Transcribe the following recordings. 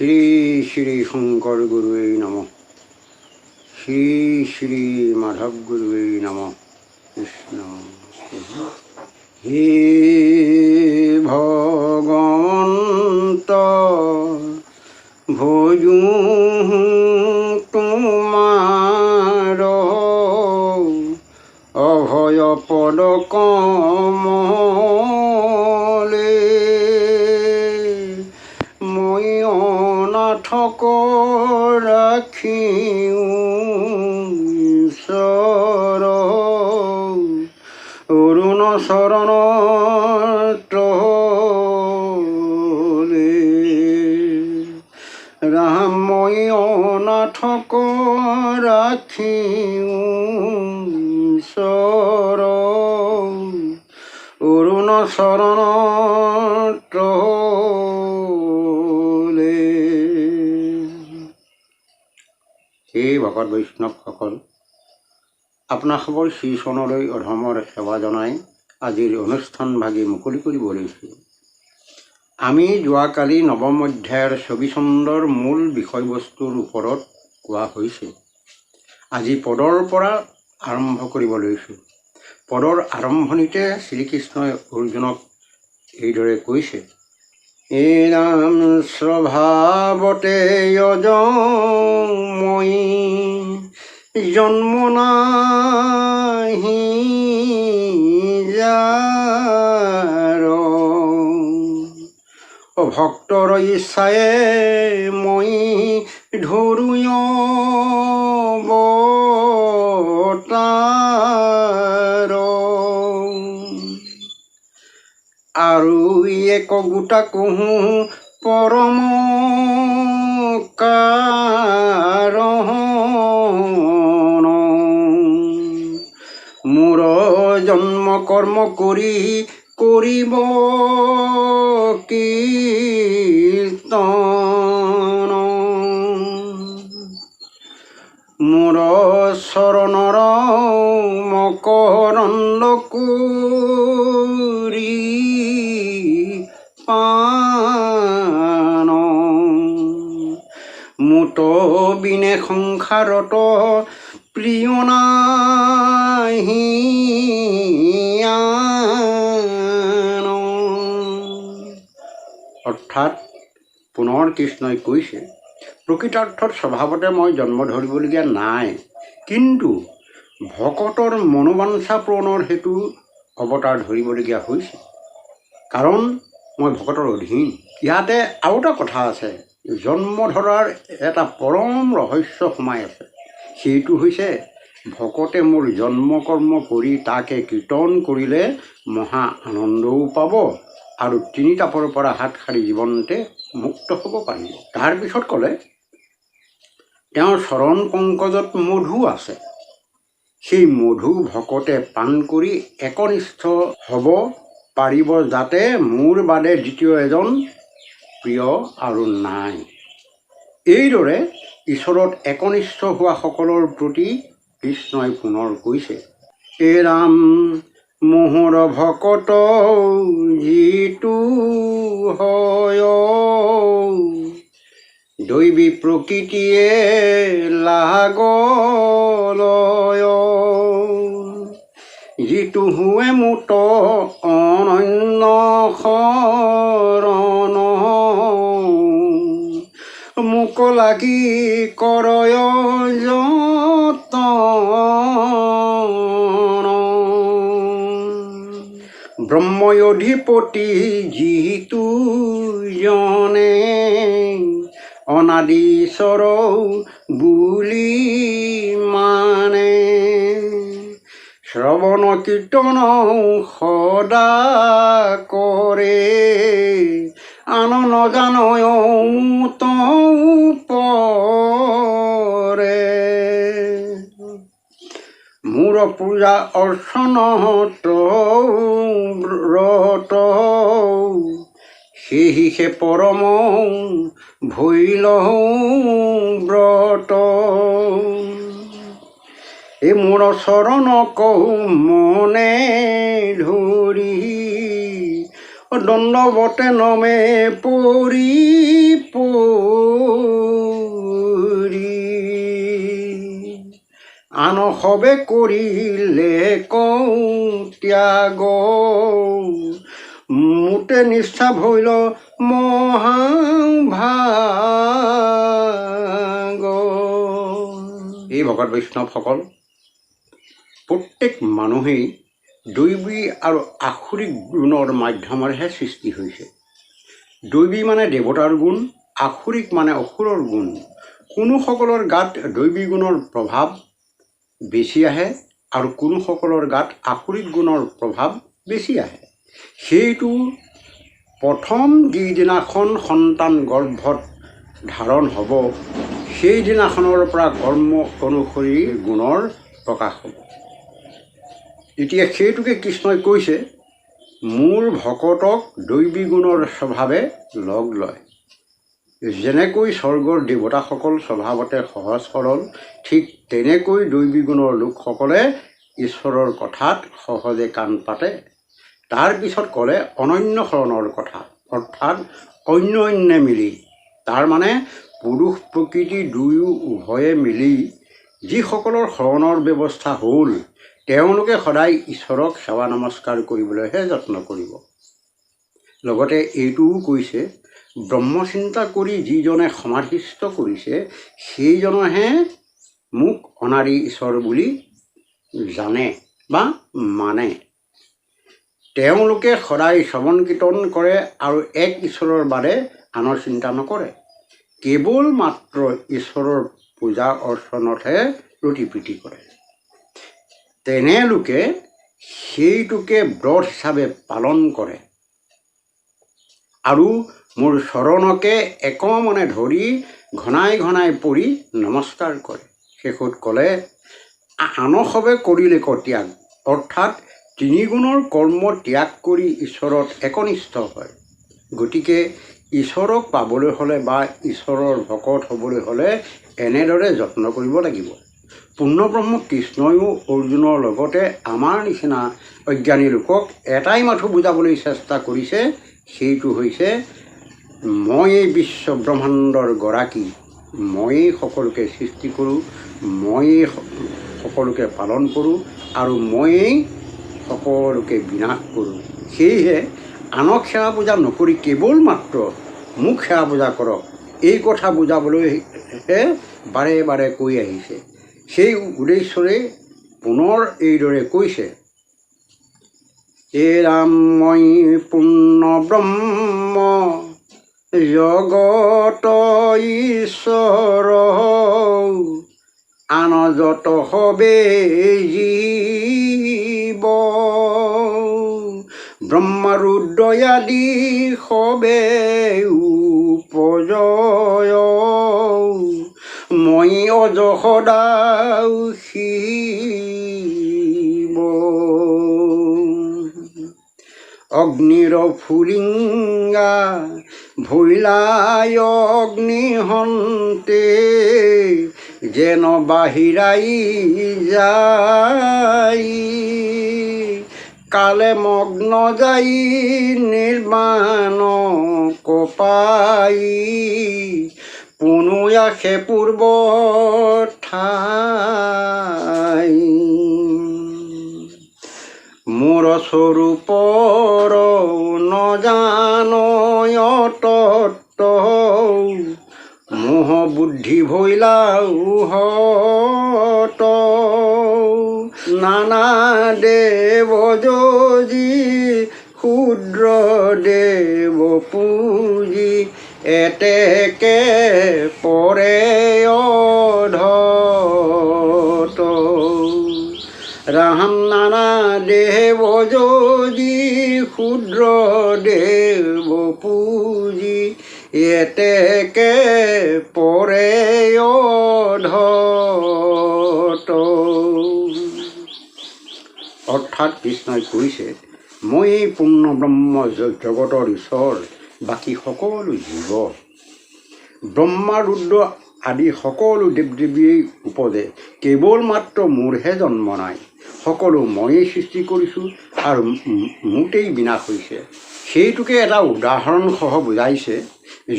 শ্রী শ্রী শঙ্কর গুরুবে নমঃ। শ্রী শ্রী মাধব গুরুবে নমঃ। কৃষ্ণ হে ভগবন্ত ভজু তোমার অভয় পদ কমলে মই অনাথক রাখিও ঈশ্বর অরুণ শরণ তলে রাম মই অনাথক রাখিও ঈশ্বর অরুণ শরণ তলে। হে ভকত বৈষ্ণৱসকল, আপোনাসৱৰ শ্ৰীচৰণলৈ অধমৰ সেৱা জনাই আজিৰ অনুষ্ঠানভাগি মুকলি কৰিব লৈছোঁ। আমি যোৱাকালি নৱম অধ্যায়ৰ ছবিচন্দৰ মূল বিষয়বস্তুৰ ওপৰত কোৱা হৈছে। আজি পদৰ পৰা আৰম্ভ কৰিব লৈছোঁ। পদৰ আৰম্ভণিতে শ্ৰীকৃষ্ণই অৰ্জুনক এইদৰে কৈছে, এৰাম স্বভাৱতে মই জন্ম নাহি যাৰ, ভক্তৰ ইচ্ছায়ে মই ধৰো অৱতাৰ, আৰু এক গোটা কহো পৰম কাৰণ, মোৰ জন্ম কৰ্ম কৰি কৰিব কীৰ্তন, মোৰ চৰণৰ মকৰন্দ কৰি পান, মুত বিনে সংসাৰত প্ৰিয় নাহি আন। অৰ্থাৎ পুনৰ কৃষ্ণই কৈছে, প্ৰকৃতাৰ্থত স্বভাৱতে মই জন্ম ধৰিবলগীয়া নাই, কিন্তু ভকতৰ মনোবাঞ্ছা পূৰণৰ হেতু অৱতাৰ ধৰিবলগীয়া হৈছে, কাৰণ মই ভকতৰ অধীন। ইয়াতে আৰু এটা কথা আছে, জন্ম ধৰাৰ এটা পৰম ৰহস্য সোমাই আছে। সেইটো হৈছে ভকতে মোৰ জন্ম কৰ্ম কৰি তাকে কীৰ্তন কৰিলে মহা আনন্দও পাব আৰু তিনি তাপৰ পৰা হাত সাৰি জীৱনতে মুক্ত হ'ব পাৰিব। তাৰপিছত ক'লে, তেওঁৰ চৰণ পংকজত মধু আছে, সেই মধু ভকতে পান কৰি একনিষ্ঠ হ'ব পাৰিব, যাতে মোৰ বাদে দ্বিতীয় এজন প্ৰিয় আৰু নাই। এইদৰে ঈশ্বৰত একনিষ্ঠ হোৱা সকলৰ প্ৰতি কৃষ্ণই পুনৰ কৈছে, এ ৰাম মোহৰ ভকত যিটো হয়, দৈবী প্ৰকৃতিয়ে লাগলয়, যিটো হুৱে মুত অনন্য শৰণ, মোক লাগি কৰয় যতন, ব্ৰহ্ময়ধিপতি যিটো জনে অনাদিশ্বৰ বুলি মানে, শ্ৰৱণ কীৰ্তন সদা কৰে, আন নজানয় পৰে, মোৰ পূজা অৰ্চন ব্ৰত, সেহিহে পৰম ভৈল ব্ৰত, এই মোৰ চৰণ কহু মনে ধৰি, দণ্ডৱতে নমে পৰি সবে কৰিলে কওঁ ত্যাগ মোতে নিষ্ঠা ভৈল মহাভাগ। এই ভকত বৈষ্ণৱসকল প্ৰত্যেক মানুহেই দৈৱী আৰু আসুৰিক গুণৰ মাধ্যমেৰেহে সৃষ্টি হৈছে। দৈৱী মানে দেৱতাৰ গুণ, আসুৰিক মানে অসুৰৰ গুণ। কোনোসকলৰ গাত দৈৱী গুণৰ প্ৰভাৱ বেছি আহে আৰু কোনোসকলৰ গাত আসুৰিক গুণৰ প্ৰভাৱ বেছি আহে। সেইটো প্ৰথম যিদিনাখন সন্তান গৰ্ভত ধাৰণ হ'ব সেইদিনাখনৰ পৰা কৰ্ম অনুসৰি গুণৰ প্ৰকাশ হ'ব। এতিয়া সেইটোকে কৃষ্ণই কৈছে, মোৰ ভকতক দৈৱী গুণৰ স্বভাৱে লগ লয়। যেনেকৈ স্বৰ্গৰ দেৱতাসকল স্বভাৱতে সহজ সৰল, ঠিক তেনেকৈ দৈৱী গুণৰ লোকসকলে ঈশ্বৰৰ কথাত সহজে কাণ পাতে। তাৰপিছত ক'লে অনন্য শৰণৰ কথা, অৰ্থাৎ অন্যন্যে মিলি, তাৰমানে পুৰুষ প্ৰকৃতি দুয়ো উভয়ে মিলি যিসকলৰ শৰণৰ ব্যৱস্থা হ'ল তেওঁলোকে সদায় ঈশ্বৰক সেৱা নমস্কাৰ কৰিবলৈহে যত্ন কৰিব। লগতে এইটোও কৈছে, ব্ৰহ্মচিন্তা কৰি যিজনে সমাধিস্থ কৰিছে সেইজনেহে মোক অনাদি ঈশ্বৰ বুলি জানে বা মানে। তেওঁলোকে সদায় শ্ৰৱণ কীৰ্তন কৰে আৰু এক ঈশ্বৰৰ বাদে আনৰ চিন্তা নকৰে। কেৱল মাত্ৰ ঈশ্বৰৰ পূজা অৰ্চনতহে প্ৰতিপ্ৰীতি কৰে। তেনে লোকে সেইটোকে ব্ৰত হিচাপে পালন কৰে আৰু মোৰ চৰণকে একমনে ধৰি ঘনাই ঘনাই পৰি নমস্কাৰ কৰে। শেষত ক'লে আনসবে কৰিলে ত্যাগ, অৰ্থাৎ তিনিগুণৰ কৰ্ম ত্যাগ কৰি ঈশ্বৰত একনিষ্ঠ হয়। গতিকে ঈশ্বৰক পাবলৈ হ'লে বা ঈশ্বৰৰ ভকত হ'বলৈ হ'লে এনেদৰে যত্ন কৰিব লাগিব। পূৰ্ণব্ৰহ্ম কৃষ্ণইও অৰ্জুনৰ লগতে আমাৰ নিচিনা অজ্ঞানী লোকক এটাই মাথো বুজাবলৈ চেষ্টা কৰিছে, সেইটো হৈছে ময়েই বিশ্ব ব্ৰহ্মাণ্ডৰ গৰাকী, ময়েই সকলোকে সৃষ্টি কৰোঁ, ময়েই সকলোকে পালন কৰোঁ আৰু ময়েই সকলোকে বিনাশ কৰোঁ। সেয়েহে আনক সেৱা পূজা নকৰি কেৱল মাত্ৰ মোক সেৱা পূজা কৰক, এই কথা বুজাবলৈহে বাৰে বাৰে কৈ আহিছে। সেই উদ্দেশ্যৰে পুনৰ এইদৰে কৈছে, এ ৰাম মই পূৰ্ণ ব্ৰহ্ম জগত ঈশ্বৰ আন যত সবে জীৱ ব্ৰহ্মাৰুদ্ৰয়াদি সবে উপজয় মই অজ সদা শিৱ অগ্নিৰ ফুলিংগা ভৈলাই অগ্নিহন্তে যেন বাহিৰাই যায় কালে মগ্ন যাই নিৰ্বাণ কপাই পুনু আশে পূৰ্ব ঠাই মোৰ স্বৰূপৰ নজানয় তত্ত্ব মোহ বুদ্ধি ভৈলাও হত নানা দেৱ যজি ক্ষুদ্ৰ দেৱ পূজি এতেকে পৰে অধত ৰাম নানা দেৱ যজি ক্ষুদ্ৰ দেৱ পূজি এতেকে পৰে অধত। অৰ্থাৎ কৃষ্ণই কৈছে, মই এই পূৰ্ণ ব্ৰহ্ম জগতৰ ঈশ্বৰ, বাকী সকলো জীৱ। ব্ৰহ্মা ৰুদ্ৰ আদি সকলো দেৱ দেৱীয়ে উপজে, কেৱল মাত্ৰ মোৰহে জন্ম নাই। সকলো ময়েই সৃষ্টি কৰিছোঁ আৰু মোতেই বিনাশ হৈছে। সেইটোকে এটা উদাহৰণসহ বুজাইছে।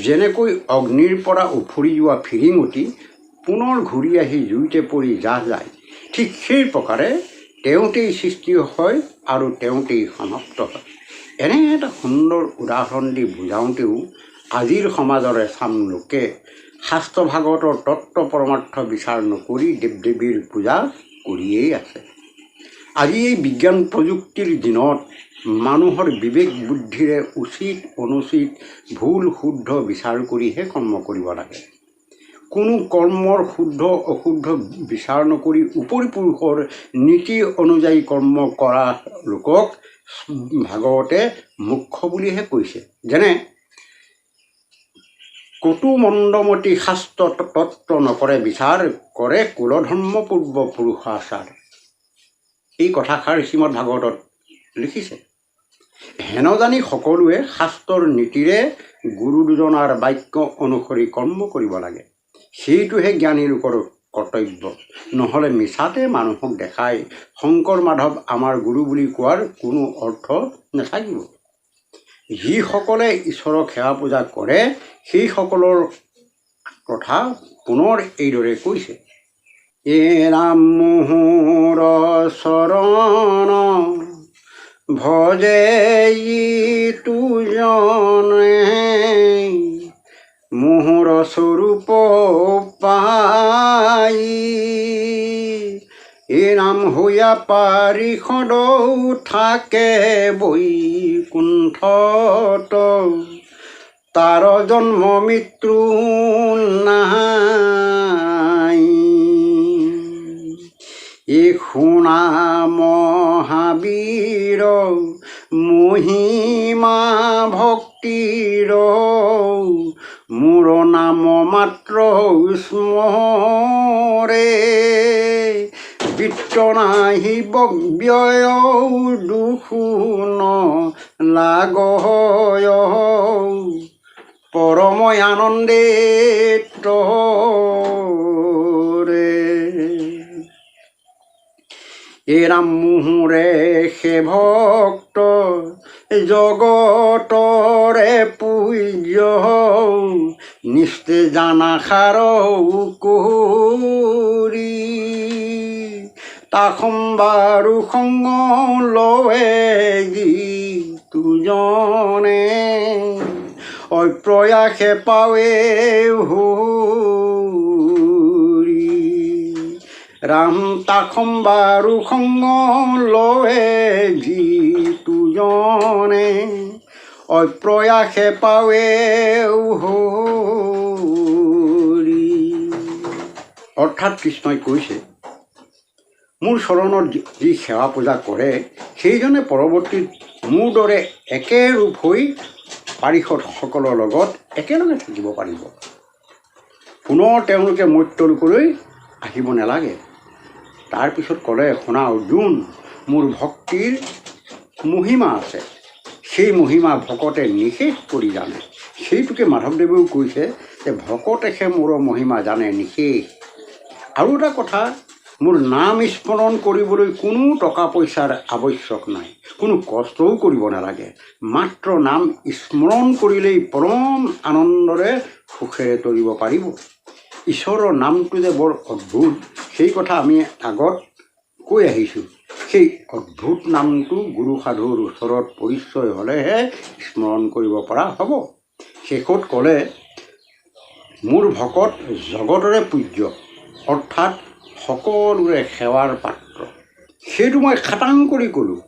যেনেকৈ অগ্নিৰ পৰা উফৰি যোৱা ফিৰিঙতি পুনৰ ঘূৰি আহি জুইতে পৰি জাহ যায়, ঠিক সেই প্ৰকাৰে তেওঁতেই সৃষ্টি হয় আৰু তেওঁতেই সমাপ্ত হয়। এনে এটা সুন্দৰ উদাহৰণ দি বুজাওঁতেও আজিৰ সমাজৰে চাম লোকে শাস্ত্ৰ ভাগৱতৰ তত্ত্ব পৰমাৰ্থ বিচাৰ নকৰি দেৱ দেৱীৰ পূজা কৰিয়েই আছে। আজি এই বিজ্ঞান প্ৰযুক্তিৰ দিনত মানুহৰ বিবেক বুদ্ধিৰে উচিত অনুচিত ভুল শুদ্ধ বিচাৰ কৰিহে কৰ্ম কৰিব লাগে। কোনো কৰ্মৰ শুদ্ধ অশুদ্ধ বিচাৰ নকৰি উপৰি পুৰুষৰ নীতি অনুযায়ী কৰ্ম কৰা লোকক ভাগৱতে মূৰ্খ বুলিহে কৈছে। যেনে কটু মন্দমতি শাস্ত্ৰ তত্ত্ব নকৰে বিচাৰ, কৰে কুলধৰ্ম পূৰ্ব পুৰুষাচাৰ। এই কথাষাৰ শ্ৰীমদ ভাগৱতত লিখিছে। হেন জানি সকলোৱে শাস্ত্ৰৰ নীতিৰে গুৰু দুজনাৰ বাক্য অনুসৰি কৰ্ম কৰিব লাগে। সেইটোহে জ্ঞানী লোকৰ কৰ্তব্য। নহ'লে মিছাতে মানুহক দেখাই শংকৰ মাধৱ আমাৰ গুৰু বুলি কোৱাৰ কোনো অৰ্থ নাথাকিব। যিসকলে ঈশ্বৰক সেৱা পূজা কৰে সেইসকলৰ কথা পুনৰ এইদৰে কৈছে। এ ৰাম মোহৰ চৰণ ভজে তুজনে, মোহৰ স্বৰূপ পাই, এ নাম হৈয়া পাৰিষদ থাকে বৈকুণ্ঠত, তাৰ জন্ম মৃত্যু নাই। এ শুনা মহাবীৰ মহিমা ভক্তিৰ, মোৰ নাম মাত্ৰ স্মৰে, বিত্ত নাহিব ব্যয় দুখো লাগয়, পৰম আনন্দে তৰে। এ ৰাম মোহৰে সে ভক্ত জগতৰে পূজ্য, নিস্তে জানা সাৰ কৰি, তাসম্বাৰু সংগ লয়ে যি তুজনে, অপ্ৰয়াসে পাৱে হৰি। ৰাম তাসম্বাৰু সংগ লয়ে যি তুজনে, অপ্ৰয়াসে পাৱে হৰি। অৰ্থাৎ কৃষ্ণই কৈছে, মোৰ চৰণত যি সেৱা পূজা কৰে সেইজনে পৰৱৰ্তীত মোৰ দৰে একে ৰূপ হৈ পাৰিষদসকলৰ লগত একেলগে থাকিব পাৰিব। পুনৰ তেওঁলোকে মৰ্ত্য লোকলৈ আহিব নালাগে। তাৰপিছত ক'লে, শুনা অৰ্জুন, মোৰ ভক্তিৰ মহিমা আছে, সেই মহিমা ভকতে নিশেষ কৰি জানে। সেইটোকে মাধৱদেৱেও কৈছে যে ভকতেহে মোৰ মহিমা জানে নিশেষ। আৰু এটা কথা, মোৰ নাম স্মৰণ কৰিবলৈ কোনো টকা পইচাৰ আৱশ্যক নাই, কোনো কষ্টও কৰিব নালাগে। মাত্ৰ নাম স্মৰণ কৰিলেই পৰম আনন্দৰে সুখেৰে তৰিব পাৰিব। ঈশ্বৰৰ নামটো যে বৰ অদ্ভুত, সেই কথা আমি আগত কৈ আহিছোঁ। সেই অদ্ভুত নামটো গুৰু সাধুৰ ওচৰত পৰিচয় হ'লেহে স্মৰণ কৰিব পৰা হ'ব। শেষত ক'লে, মোৰ ভকত জগতৰে পূজ্য, অৰ্থাৎ সকলোৰে সেৱাৰ পাত্ৰ। সেইটো মই খাটাং কৰি ক'লোঁ।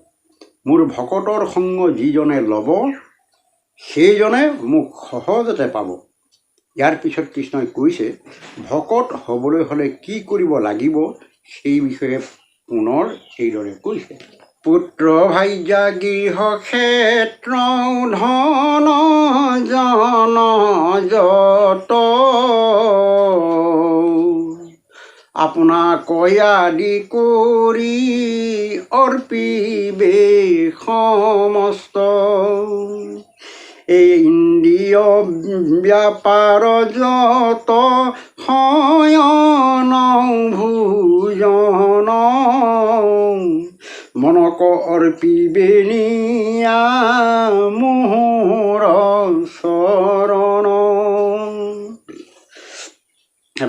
মোৰ ভকতৰ সংগ যিজনে ল'ব সেইজনে মোক সহজতে পাব। ইয়াৰ পিছত কৃষ্ণই কৈছে, ভকত হ'বলৈ হ'লে কি কৰিব লাগিব সেই বিষয়ে পুনৰ এইদৰে কৈছে। পুত্ৰ ভাৰ্যা গৃহ ক্ষেত্ৰ ধন জন যত, আপোনাক আদি কৰি অৰ্পিবে সমস্ত, এই ইন্দ্ৰিয় ব্যাপাৰ যত শয়ন ভোজন, মনক অৰ্পিবে নিয়া মোহৰ চৰণ।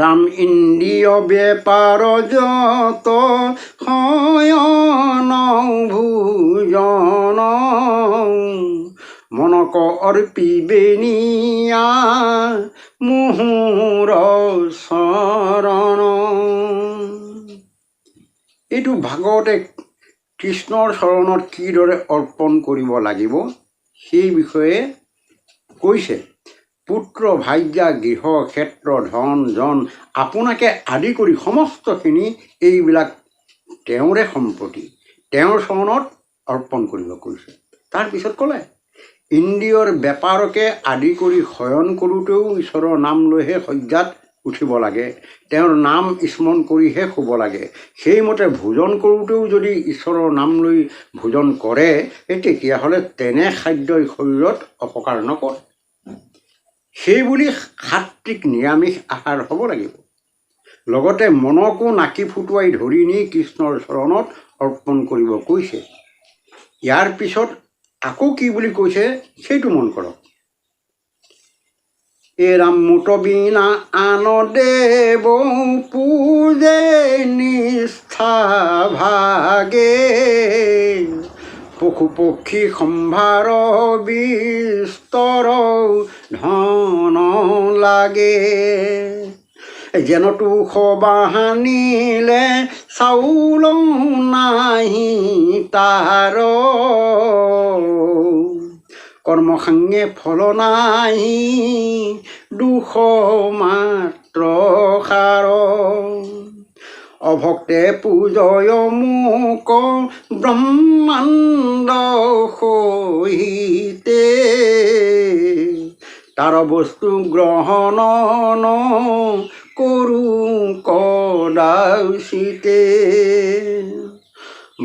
ৰাম ইন্দ্ৰিয় বেপাৰ যত শয়ন ভোজন মনক অৰ্পিবেনিয়া মুহুৰ চৰণ। এইটো ভাগৱতে কৃষ্ণৰ চৰণত কিদৰে অৰ্পণ কৰিব লাগিব সেই বিষয়ে কৈছে। পুত্ৰ ভাৰ্যা গৃহ ক্ষেত্ৰ ধন জন আপোনাকে আদি কৰি সমস্তখিনি এইবিলাক তেওঁৰে সম্পত্তি, তেওঁৰ চৰণত অৰ্পণ কৰিব কৈছে। তাৰপিছত ক'লে ইন্দ্ৰিয়ৰ বেপাৰকে আদি কৰি শয়ন কৰোঁতেও ঈশ্বৰৰ নাম লৈহে শয্যাত উঠিব লাগে, তেওঁৰ নাম স্মৰণ কৰিহে শুব লাগে। সেইমতে ভোজন কৰোঁতেও যদি ঈশ্বৰৰ নাম লৈ ভোজন কৰে তেতিয়াহ'লে তেনে খাদ্যই শৰীৰত অপকাৰ নকৰে। সেইবুলি সাত্বিক নিৰামিষ আহাৰ হ'ব লাগিব। লগতে মনকো নাকি ফুটুৱাই ধৰি নি কৃষ্ণৰ চৰণত অৰ্পণ কৰিব কৈছে। ইয়াৰ পিছত আকৌ কি বুলি কৈছে সেইটো মন কৰক। এৰাম মুত বিনা আন দেৱ পূজে নিষ্ঠা ভাগে পশু পক্ষী সম্ভাৰ বিস্তৰ ধন লাগে যেনতো সবাহানিলে চাউল নাহি তাৰ কৰ্মসাঙে ফল নাহি দুখ মাত্ৰ সাৰ অভক্তে পূজয় মোক ব্ৰহ্মাণ্ড সহিতে তাৰ বস্তু গ্ৰহণ কৰোঁ কদাচিতে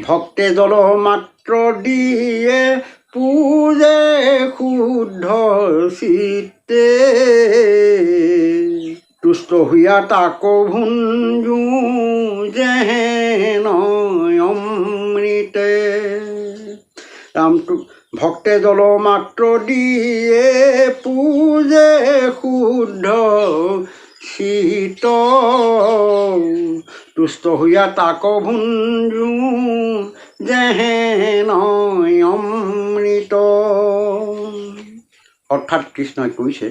ভক্তে জল মাত্ৰ দিয়ে পূজে শুদ্ধ চিত্তে তুষ্ট হৈয়া তাক ভুঞ্জো যেন অমৃতে। ৰামটো ভক্তে জল মাত্ৰ দিয়ে পূজে শুদ্ধ চিত তুষ্ট হৈয়া তাক ভুঞ্জো যেন অমৃত। অৰ্থাৎ কৃষ্ণই কৈছে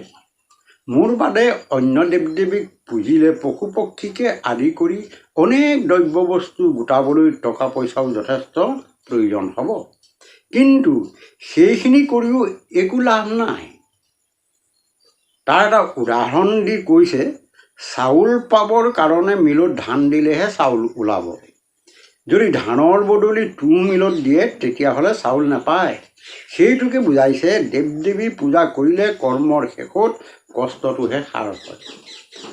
মোৰ বাদে অন্য দেৱ দেৱীক পুজিলে পশু পক্ষীকে আদি কৰি অনেক দ্ৰব্য বস্তু গোটাবলৈ টকা পইচাও যথেষ্ট প্ৰয়োজন হ'ব, কিন্তু সেইখিনি কৰিও একো লাভ নাই। তাৰ এটা উদাহৰণ দি কৈছে চাউল পাবৰ কাৰণে মিলত ধান দিলেহে চাউল ওলাব। যদি ধানৰ বদলি তুঁহ মিলত দিয়ে তেতিয়াহ'লে চাউল নাপায়। সেইটোকে বুজাইছে দেৱ দেৱী পূজা কৰিলে কৰ্মৰ শেষত কষ্টটোহে সাৰ হয়,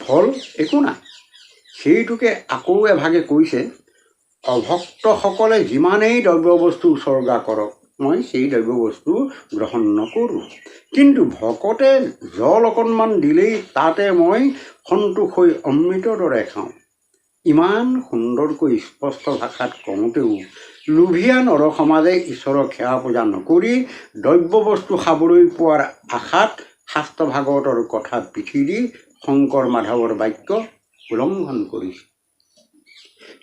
ফল একো নাই। সেইটোকে আকৌ এভাগে কৈছে অভক্তসকলে যিমানেই দ্ৰব্য বস্তু উচৰ্গা কৰক মই সেই দ্ৰব্য বস্তু গ্ৰহণ নকৰোঁ, কিন্তু ভকতে জল অকণমান দিলেই তাতে মই সন্তোষ হৈ অমৃতৰ দৰে খাওঁ। ইমান সুন্দৰকৈ স্পষ্ট ভাষাত কওঁতেও লোভীয়া নৰ সমাজে ঈশ্বৰক সেৱা পূজা নকৰি দ্ৰব্য বস্তু খাবলৈ পোৱাৰ আশাত শাস্ত্ৰ ভাগৱতৰ কথা পিঠি দি শংকৰ মাধৱৰ বাক্য উলংঘন কৰিছে।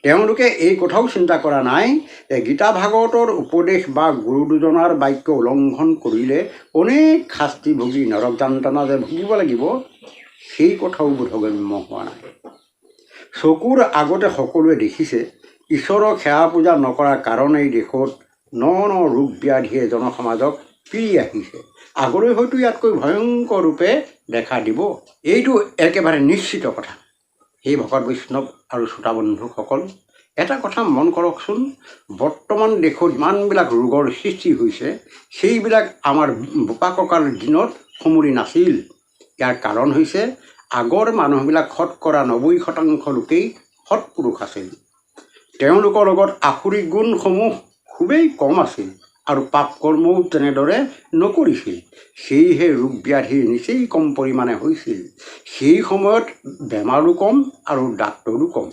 তেওঁলোকে এই কথাও চিন্তা কৰা নাই যে গীতা ভাগৱতৰ উপদেশ বা গুৰু দুজনাৰ বাক্য উলংঘন কৰিলে অনেক শাস্তি ভুগি নৰক যান্ত্ৰণা যে ভুগিব লাগিব সেই কথাও বোধগম্য হোৱা নাই। চকুৰ আগতে সকলোৱে দেখিছে ঈশ্বৰক সেৱা পূজা নকৰাৰ কাৰণেই দেশত ন ন ৰোগ ব্যাধিয়ে জনসমাজক পিৰি আহিছে। আগলৈ হয়তো ইয়াতকৈ ভয়ংকৰ ৰূপে দেখা দিব, এইটো একেবাৰে নিশ্চিত কথা। সেই ভকত বৈষ্ণৱ আৰু শ্ৰোতা বন্ধুসকল, এটা কথা মন কৰকচোন, বৰ্তমান দেশত ইমানবিলাক ৰোগৰ সৃষ্টি হৈছে সেইবিলাক আমাৰ বোপা ককাৰ দিনত সমূলি নাছিল। ইয়াৰ কাৰণ হৈছে আগৰ মানুহবিলাক 90% লোকেই সৎপুৰুষ আছিল। তেওঁলোকৰ লগত আসুৰিক গুণসমূহ খুবেই কম আছিল আৰু পাপ কৰ্মও তেনেদৰে নকৰিছিল। সেয়েহে ৰোগ ব্যাধিৰ নিচেই কম পৰিমাণে হৈছিল। সেই সময়ত বেমাৰো কম আৰু ডাক্তৰো কম।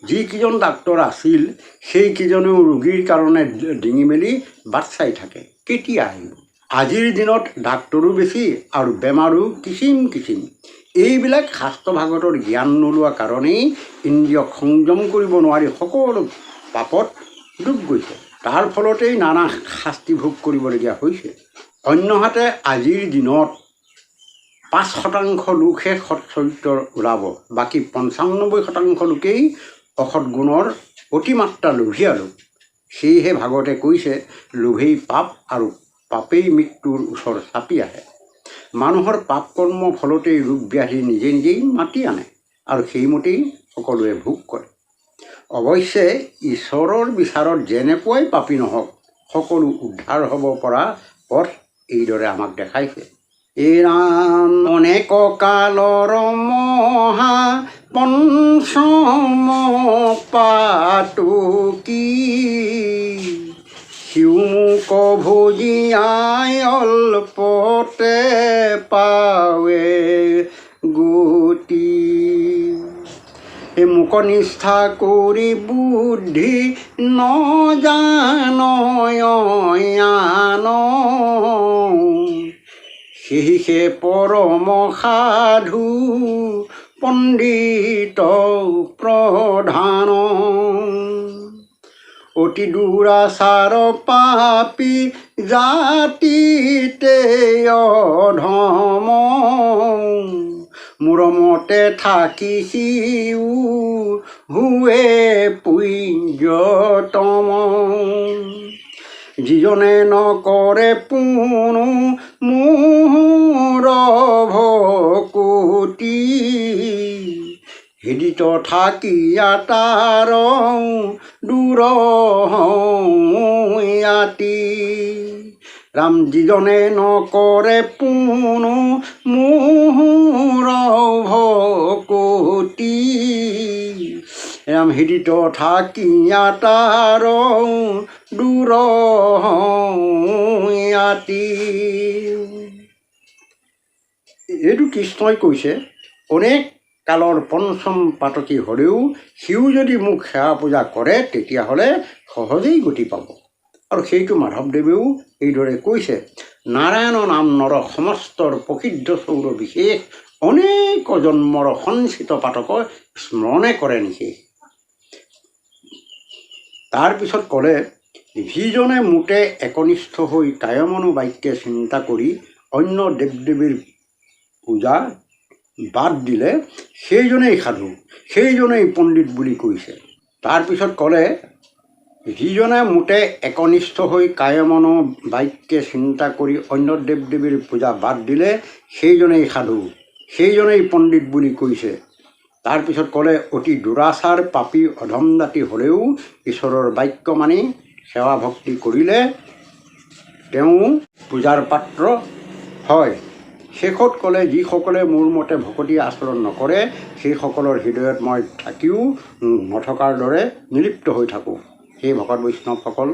যিকেইজন ডাক্তৰ আছিল সেইকেইজনেও ৰোগীৰ কাৰণে ডিঙি মেলি বাট চাই থাকে কেতিয়া আহিব। আজিৰ দিনত ডাক্তৰো বেছি আৰু বেমাৰো কিচিম কিচিম। এইবিলাক শাস্ত্ৰ ভাগৱতৰ জ্ঞান নোলোৱা কাৰণেই ইন্দ্ৰিয়ক সংযম কৰিব নোৱাৰি সকলো পাপত ডুব গৈছে। তাৰ ফলতেই নানা শাস্তি ভোগ কৰিবলগীয়া হৈছে। অন্যহাতে আজিৰ দিনত 5% লোকহে সৎ চৰিত্ৰৰ ওলাব, বাকী 95% লোকেই অসৎ গুণৰ অতিমাত্ৰা লোভীয়া লোক। সেয়েহে ভাগৱতে কৈছে, লোভেই পাপ আৰু পাপেই মৃত্যুৰ ওচৰ চাপি আহে। মানুহৰ পাপ কৰ্ম ফলতেই ৰোগ ব্যাধি নিজে নিজেই মাতি আনে আৰু সেইমতেই সকলোৱে ভোগ কৰে। অৱশ্যে ঈশ্বৰৰ বিচাৰত যেনেকুৱাই পাপী নহওক সকলো উদ্ধাৰ হ'ব পৰা পথ এইদৰে আমাক দেখাইছে। এই ৰাম অনেক কালৰ মহা পঞ্চম পাতকী, শিউমুখ ভোজিয়াই অল্পতে পাৱে গতি। মুখনিষ্ঠা কৰি বুদ্ধি নজানয়ান, সেহিহে পৰম সাধু পণ্ডিত প্ৰধান। অতি দুৰাচাৰ পাপী জাতিতে অধম, মূৰমতে থাকি সিও হুৱে পুণ্যতম। যিজনে নকৰে পুনু মোৰ ভকতি, হৃদিত থাকিয়া তাৰ দূৰ ইয়াতি। ৰাম যিজনে নকৰে পুনু মোৰ ভকতি, ৰাম হৃদিত থাকিয়া তাৰ দূৰ ইয়াতি। এইটো কৃষ্ণই কৈছে, অনেক কালৰ পঞ্চম পাতকী হ'লেও সিও যদি মোক সেৱা পূজা কৰে তেতিয়াহ'লে সহজেই গতি পাব। আৰু সেইটো মাধৱদেৱেও এইদৰে কৈছে, নাৰায়ণ নাম নৰ সমস্তৰ প্ৰসিদ্ধ চৌৰ বিশেষ, অনেক জন্মৰ সঞ্চিত পাতক স্মৰণে কৰে নিশেষ। তাৰপিছত ক'লে, যিজনে মোতে একনিষ্ঠ হৈ কায়মনো বাক্যে চিন্তা কৰি অন্য দেৱ দেৱীৰ পূজা বাদ দিলে সেইজনেই সাধু, সেইজনেই পণ্ডিত বুলি কৈছে। তাৰপিছত ক'লে, যিজনে মোতে একনিষ্ঠ হৈ কায়মনো বাক্যে চিন্তা কৰি অন্য দেৱ দেৱীৰ পূজা বাদ দিলে সেইজনেই সাধু, সেইজনেই পণ্ডিত বুলি কৈছে। তাৰপিছত ক'লে, অতি দুৰাচাৰ পাপী অধম জাতি হ'লেও ঈশ্বৰৰ বাক্য মানি সেৱা ভক্তি কৰিলে তেওঁ পূজাৰ পাত্ৰ হয়। শেষত ক'লে, যিসকলে মোৰ মতে ভকতি আচৰণ নকৰে সেইসকলৰ হৃদয়ত মই থাকিও নথকাৰ দৰে নিলিপ্ত হৈ থাকোঁ। সেই ভকত বৈষ্ণৱসকল,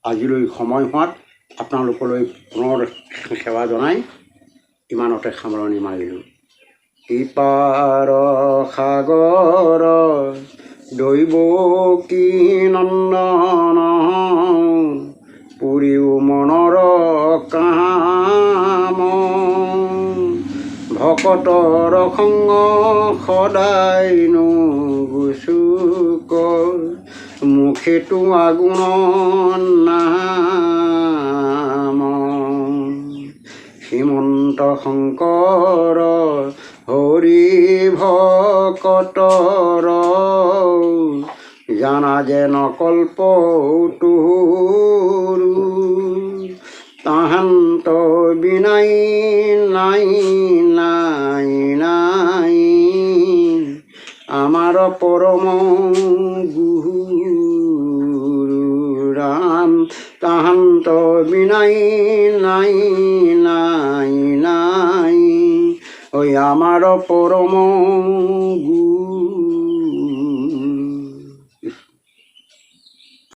আজিলৈ সময় হোৱাত আপোনালোকলৈ পুনৰ সেৱা জনাই ইমানতে সামৰণি মাৰিলোঁ। ইপাৰ সাগৰ দৈৱকী নন্দন, পুৰিও মনৰ কাম, ভকতৰ সংগ সদায় নুগুচুক, মুখেতো আগুণ নাম। শ্ৰীমন্ত শংকৰ হৰি ভকতৰ, জানা যেন কল্প তোৰু, তাহান্ত বিনাই নাই নাই নাই, আমাৰ পৰম গুৰু ৰাম। তাহান্ত বিনাই নাই নাই নাই, ঐ আমাৰ পৰম গুৰু।